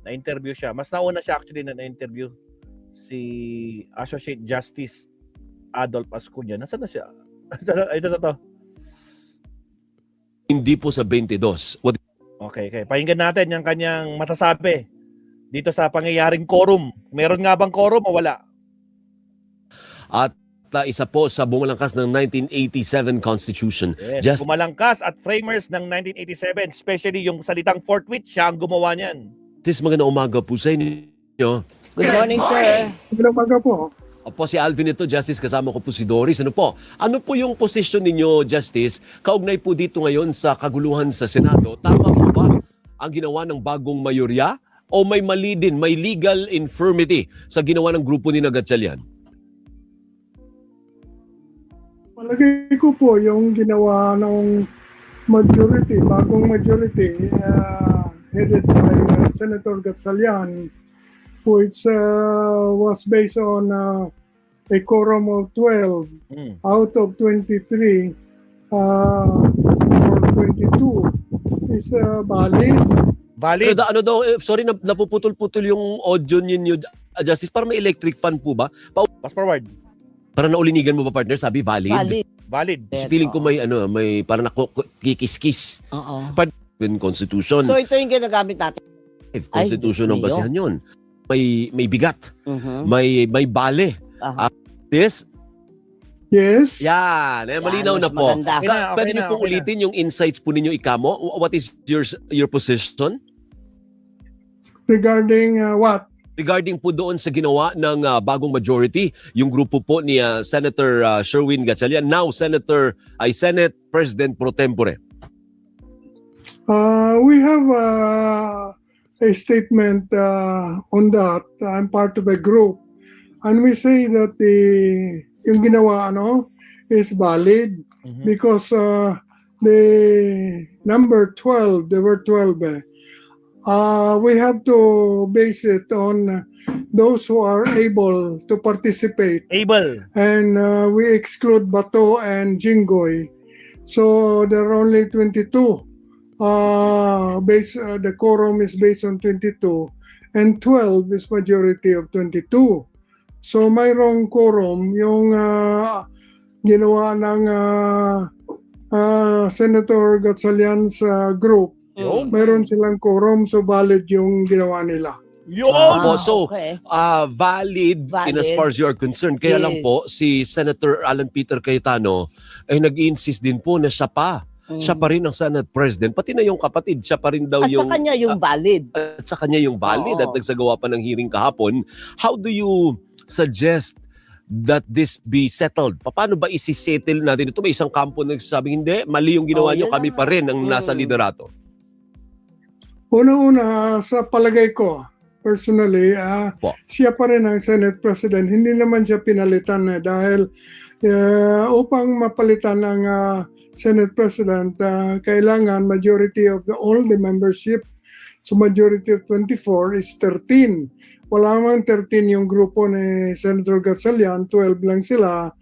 Na-interview siya. Mas nauna siya actually na na-interview si Associate Justice Adolf Ascudyan. Nasaan na siya? Ito. Hindi po sa 22. Okay. Pakinggan natin yung kanyang matasabi dito sa pangyayaring quorum. Meron nga bang quorum o wala? At isa po sa bumalangkas ng 1987 Constitution. Yes, bumalangkas at framers ng 1987, especially yung salitang forthwith, siya ang gumawa niyan. Magandang umaga po sa inyo. Good morning, sir. Magandang umaga po. Opo, si Alvin ito, Justice. Kasama ko po si Doris. Ano po yung posisyon ninyo, Justice? Kaugnay po dito ngayon sa kaguluhan sa Senado. Tama po ba ang ginawa ng bagong mayorya? O may mali din, may legal infirmity sa ginawa ng grupo ni Gatchalian? Palagay ko po yung ginawa ng majority, bagong majority, headed by Senator Gatchalian, which was based on a quorum of 12 out of 23 or 22 is valid. Valid. Ano daw, sorry, napuputol-putol yung audio ninyo, Justice. Para may electric fan po ba? Pass forward. Para naulinigan mo ba, partner? Sabi, valid. Valid. Kasi feeling ko may parang nakikis-kis. Oo. In Constitution. So ito yung ginagamit natin. Constitution Ay, ng basihan yun. May bigat. Mhm. May bale. Aha. This? Yes. Yan. Malinaw mas na po. maganda. Pwede niyo pong ulitin yung insights po ninyo, Ikamo? What is your position? Regarding what? Regarding po doon sa ginawa ng bagong majority, yung grupo po ni Senator Sherwin Gatchalian, now Senate President Pro Tempore. We have a statement on that. I'm part of a group. And we say that yung ginawa is valid because the number 12, there were 12 we have to base it on those who are able to participate. Able. And we exclude Bato and Jinggoy. So there are only 22. The quorum is based on 22. And 12 is majority of 22. So mayroong quorum yung ginawa ng Senator Gatchalian's group. Mayroon silang quorum, so valid yung ginawa nila. So, okay. Valid in as far as you are concerned. Kaya lang po, si Senator Alan Peter Cayetano ay nag-insist din po na siya pa rin ang Senate President. Pati na yung kapatid, siya pa rin daw At yung... sa kanya yung valid. At sa kanya yung valid at nagsagawa pa ng hearing kahapon. How do you suggest that this be settled? Paano ba isi-settle natin ito? May isang kampo na nagsasabing, hindi, mali yung ginawa nyo, kami pa rin ang nasa liderato. Una-una, sa palagay ko, personally, siya pa rin ang Senate President. Hindi naman siya pinalitan dahil upang mapalitan ng Senate President, kailangan majority of all the membership. So majority of 24 is 13. Wala mang 13 yung grupo ni Senator Gatchalian, 12 lang sila.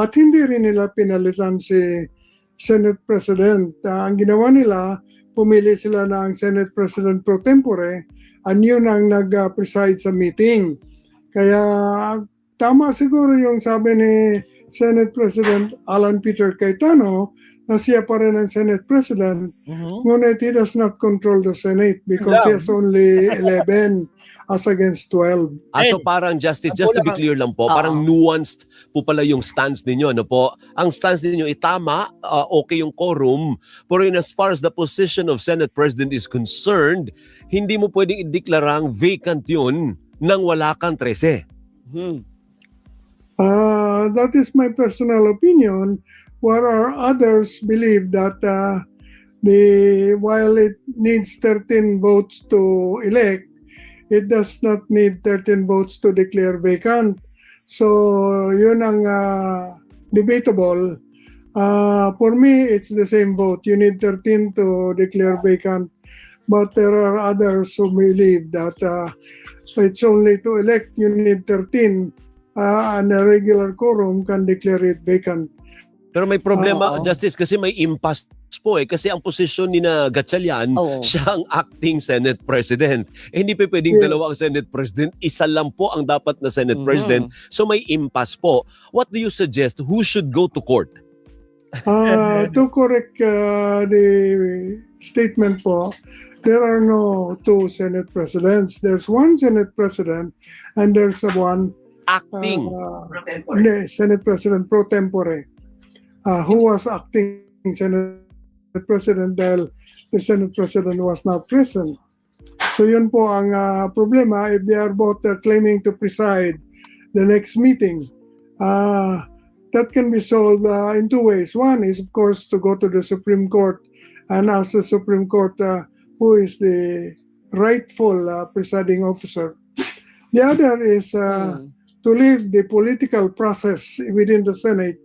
At hindi rin nila pinalitan si Senate President. Ang ginawa nila, pumili sila ng Senate President Pro Tempore, at yun ang nag-preside sa meeting. Kaya tama siguro yung sabi ni Senate President Alan Peter Cayetano na siya pa rin ang Senate President, ngunit he does not control the Senate because he has only 11 as against 12. So parang Justice, just to be clear lang po, parang nuanced po pala yung stance ninyo. Ano po? Ang stance ninyo, tama, okay yung quorum, pero in as far as the position of Senate President is concerned, hindi mo pwedeng ideklarang vacant yun nang wala kang 13. That is my personal opinion. Where others believe that while it needs 13 votes to elect, it does not need 13 votes to declare vacant. So yun ang debatable. For me, it's the same vote. You need 13 to declare vacant. But there are others who believe that it's only to elect, you need 13. And a regular quorum can declare it vacant. Pero may problema, Justice, kasi may impasse po kasi ang posisyon ni na Gatchalian, Oo. siya ang acting Senate President. Hindi pa pwedeng Yes. dalawa ang Senate President, isa lang po ang dapat na Senate Mhm. President. So may impasse po. What do you suggest? Who should go to court? To correct the statement po, there are no two Senate Presidents. There's one Senate President and there's one Acting. Senate President pro tempore who was acting Senate President dahil the Senate President was not present. So yun po ang problema if they are both claiming to preside the next meeting. That can be solved in two ways. One is, of course, to go to the Supreme Court and ask the Supreme Court who is the rightful presiding officer. The other is to leave the political process within the Senate,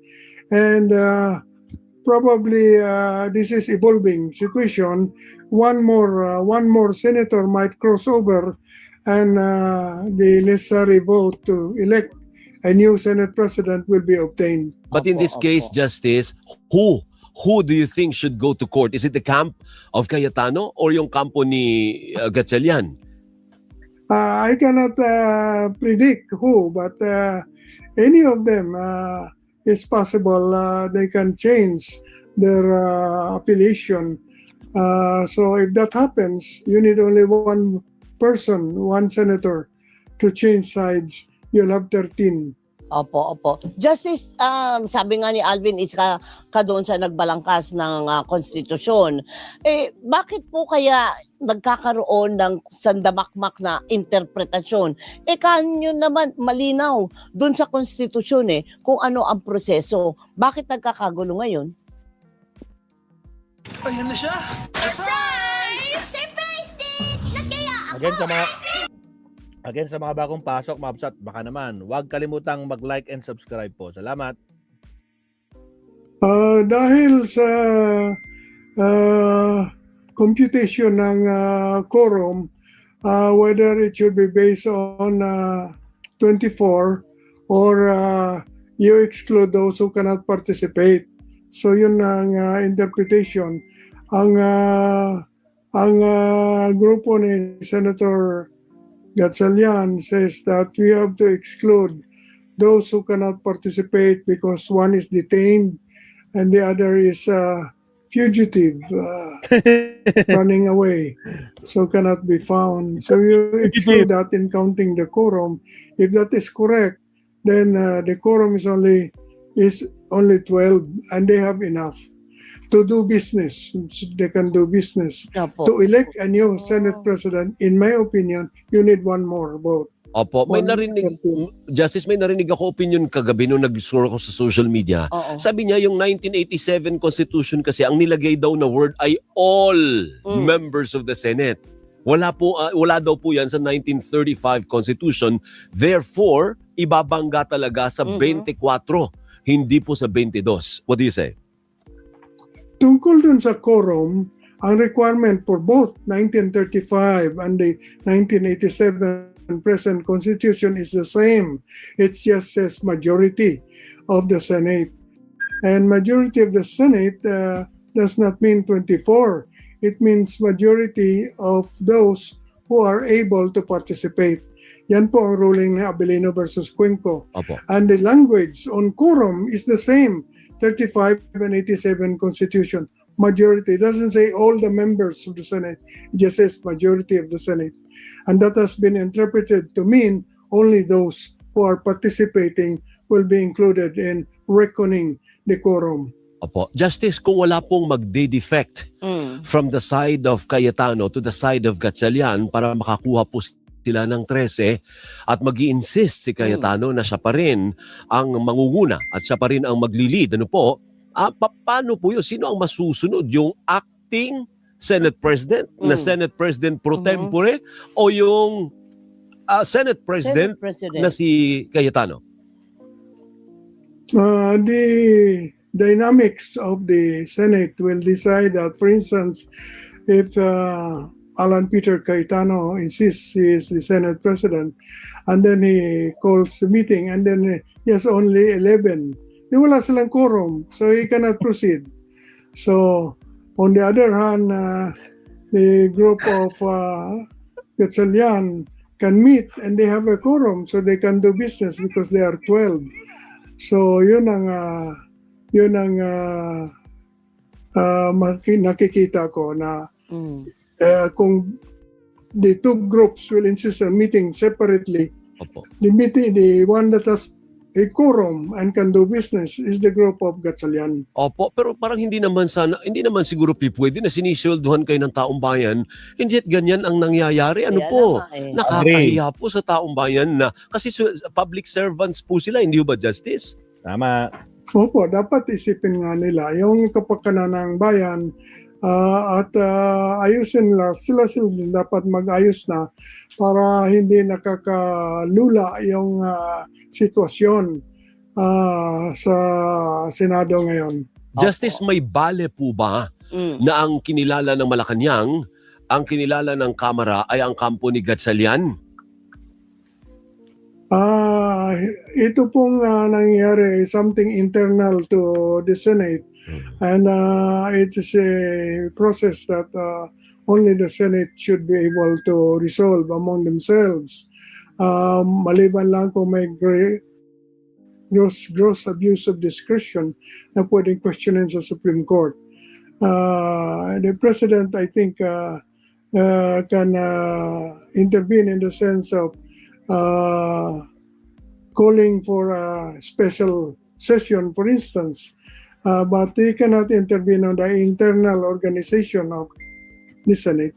and probably this is evolving situation. One more senator might cross over, and the necessary vote to elect a new Senate President will be obtained. But in this Opo, case, opo. Justice, who do you think should go to court? Is it the camp of Cayetano or yung kampo ni Gatchalian? I cannot predict who, but any of them is possible. They can change their affiliation. So if that happens, you need only one person, one senator, to change sides. You'll have 13. Opo. Justice, sabi nga ni Alvin, isa ka doon sa nagbalangkas ng konstitusyon. Bakit po kaya nagkakaroon ng sandamakmak na interpretasyon? Kanyo naman malinaw doon sa konstitusyon kung ano ang proseso. Bakit nagkakagulo ngayon? Ayan na siya! Surprise! Surprise din! Nagkaya Again sa mga bagong pasok, Mabsat, baka naman, huwag kalimutang mag-like and subscribe po. Salamat. Dahil sa computation ng quorum, whether it should be based on 24 or you exclude those who cannot participate. So yun ang interpretation. Ang grupo ni Senator Gatchalian says that we have to exclude those who cannot participate because one is detained and the other is fugitive, running away, so cannot be found. So you exclude that in counting the quorum. If that is correct, then the quorum is only 12, and they have enough to do business. They can do business. Opo. To elect a new Senate President, in my opinion, you need one more vote. Opo, may One narinig, more. Justice, may narinig ako opinion kagabi nung nag-scroll ako sa social media. Oo. Sabi niya yung 1987 Constitution kasi ang nilagay daw na word ay all members of the Senate. Wala daw po yan sa 1935 Constitution. Therefore, ibabangga talaga sa 24, hindi po sa 22. What do you say? Tungkol dun sa quorum, ang requirement for both 1935 and the 1987 present constitution is the same. It just says majority of the Senate. And majority of the Senate does not mean 24. It means majority of those who are able to participate. Yan po ang ruling ni Abilino versus Cuenco. Opo. And the language on quorum is the same, 35 and 87 Constitution. Majority. It doesn't say all the members of the Senate. It just says majority of the Senate. And that has been interpreted to mean only those who are participating will be included in reckoning the quorum. Opo. Justice, kung wala pong magde-defect from the side of Cayetano to the side of Gatchalian para makakuha po sila ng 13 at mag-i-insist si Cayetano na siya pa rin ang mangunguna at siya pa rin ang magli-lead. Ano po? Paano po yun? Sino ang masusunod? Yung acting Senate President na Senate President pro tempore o yung Senate President na si Cayetano? The dynamics of the Senate will decide that, for instance, if Alan Peter Cayetano insists he is the Senate President, and then he calls the meeting, and then he has only 11. Di wala silang quorum, so he cannot proceed. So On the other hand, the group of Gatchalian can meet and they have a quorum so they can do business because they are 12. So yun ang nakikita ko na kung the two groups will insist on meeting separately, Opo. the one that has a quorum and can do business is the group of Gatchalian. Opo, pero parang hindi naman siguro pwede na sinisweldohan kayo ng taong bayan, hindi at ganyan ang nangyayari. Ano Kaya po? na nga eh. Nakakahiya po sa taong bayan na kasi public servants po sila, hindi ba, Justice? Tama. Opo, dapat isipin nga nila yung kapakanan ng bayan at ayusin nila. Sila dapat mag-ayos na para hindi nakakalula yung sitwasyon sa Senado ngayon. Justice, may bale po ba na ang kinilala ng Malacanang, ang kinilala ng Kamara ay ang kampo ni Gatchalian? Ito pong nangyari something internal to the Senate and it is a process that only the Senate should be able to resolve among themselves. Maliban lang kung may gross abuse of discretion na pwedeng questionin sa Supreme Court. The President, I think, can intervene in the sense of calling for a special session, for instance, but he cannot intervene on the internal organization of the Senate.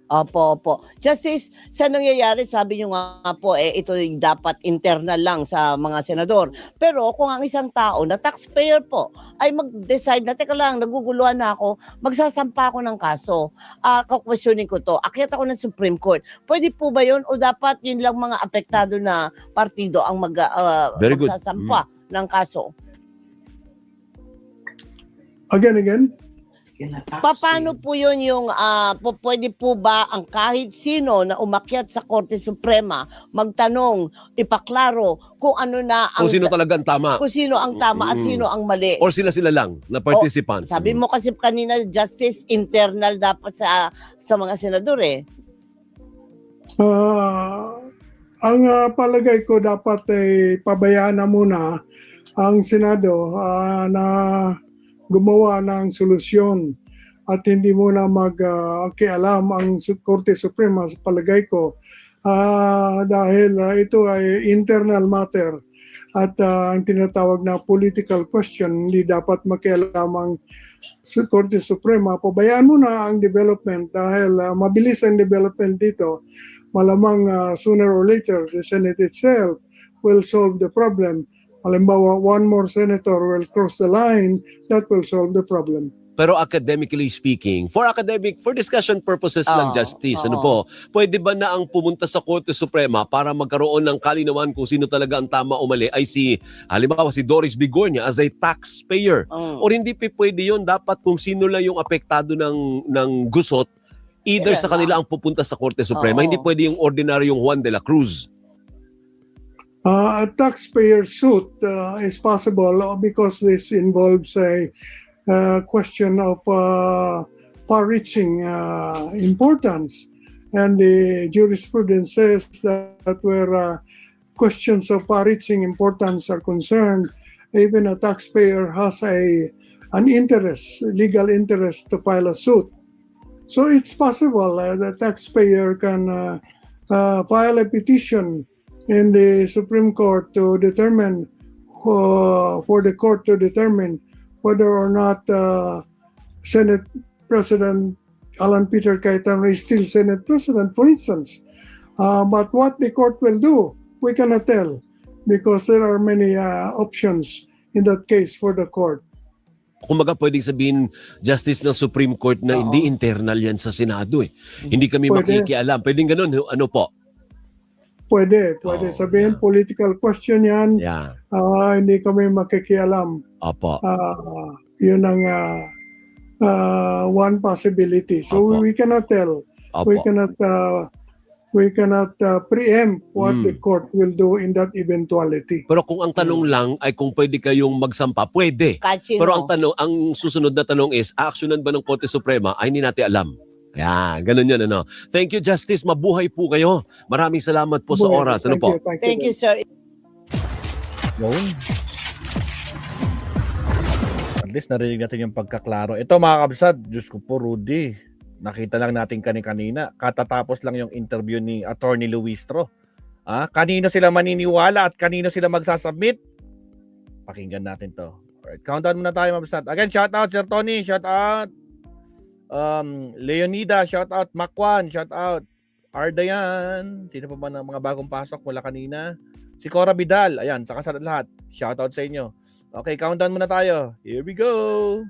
Opo. Justice, sa nangyayari, sabi nyo nga po, ito dapat internal lang sa mga senador. Pero kung ang isang tao na taxpayer po ay mag-decide na, teka lang, naguguluhan na ako, magsasampa ako ng kaso. Kakwestiyonin ko to, akyat ako ng Supreme Court. Pwede po ba yun? O dapat yun lang mga apektado na partido ang Very good. magsasampa ng kaso? Again? Paano po yun yung, pwede po ba ang kahit sino na umakyat sa Korte Suprema magtanong, ipaklaro kung ano na ang... Kung sino talaga ang tama? Kung sino ang tama at sino ang mali. Or sila lang na participants? Sabi mo kasi kanina, justice internal dapat sa mga senador eh. Ang palagay ko dapat ay pabayaan na muna ang Senado na gumawa ng solusyon at hindi muna magkialam ang Korte Suprema sa palagay ko dahil ito ay internal matter at ang tinatawag na political question, hindi dapat makialam ang Korte Suprema. Pabayaan muna ang development dahil mabilis ang development dito. Malamang sooner or later the Senate itself will solve the problem. Halimbawa, one more senator will cross the line, that will solve the problem. Pero academically speaking, for discussion purposes lang, Justice, ano po, pwede ba na ang pumunta sa Korte Suprema para magkaroon ng kalinawan kung sino talaga ang tama o mali ay halimbawa si Doris Bigornia as a taxpayer? O hindi pwede yun, dapat kung sino lang yung apektado ng gusot, either sa kanila ang pupunta sa Korte Suprema, hindi pwede yung ordinaryong Juan de la Cruz. A taxpayer suit is possible because this involves a question of far-reaching importance. And the jurisprudence says that where questions of far-reaching importance are concerned, even a taxpayer has an interest, legal interest to file a suit. So it's possible the taxpayer can file a petition in the Supreme Court to determine, for the court to determine whether or not Senate President Alan Peter Cayetano is still Senate President, for instance. But what the court will do, we cannot tell because there are many options in that case for the court. Kumbaga pwedeng sabihin, Justice ng Supreme Court na hindi internal yan sa Senado eh. Hindi kami makikialam. Pwedeng ganun, ano po? Pwede sabihin political question yan. Yeah. Hindi kami makikialam. Opo. Yun ang one possibility. So Opo. we cannot tell. Opo. We cannot we cannot preempt what Mm. the court will do in that eventuality. Pero kung ang tanong lang ay kung pwede kayong magsampa, pwede. Kahit sino. Pero ang susunod na tanong is, aaksyonan ba ng Korte Suprema? Ay, hindi natin alam. Yan, ganun yun, ano. Thank you, Justice. Mabuhay po kayo. Maraming salamat po sa oras. Ano po? Thank you, sir. Yun. At least narinig natin yung pagkaklaro. Ito mga kabsat, Diyos ko po, Rudy. Nakita lang natin kanina. Katatapos lang yung interview ni Attorney Luistro. Kanino sila maniniwala at kanino sila magsasubmit? Pakinggan natin to. Alright, countdown muna tayo mga kabsat. Again, shout out Sir Tony, shout out Leonida, shout out Makwan, shout out Ardayan. Sino pa ba ng mga bagong pasok mula kanina? Si Cora Vidal, ayan, saka sa lahat. Shout out sa inyo. Okay, countdown muna tayo. Here we go.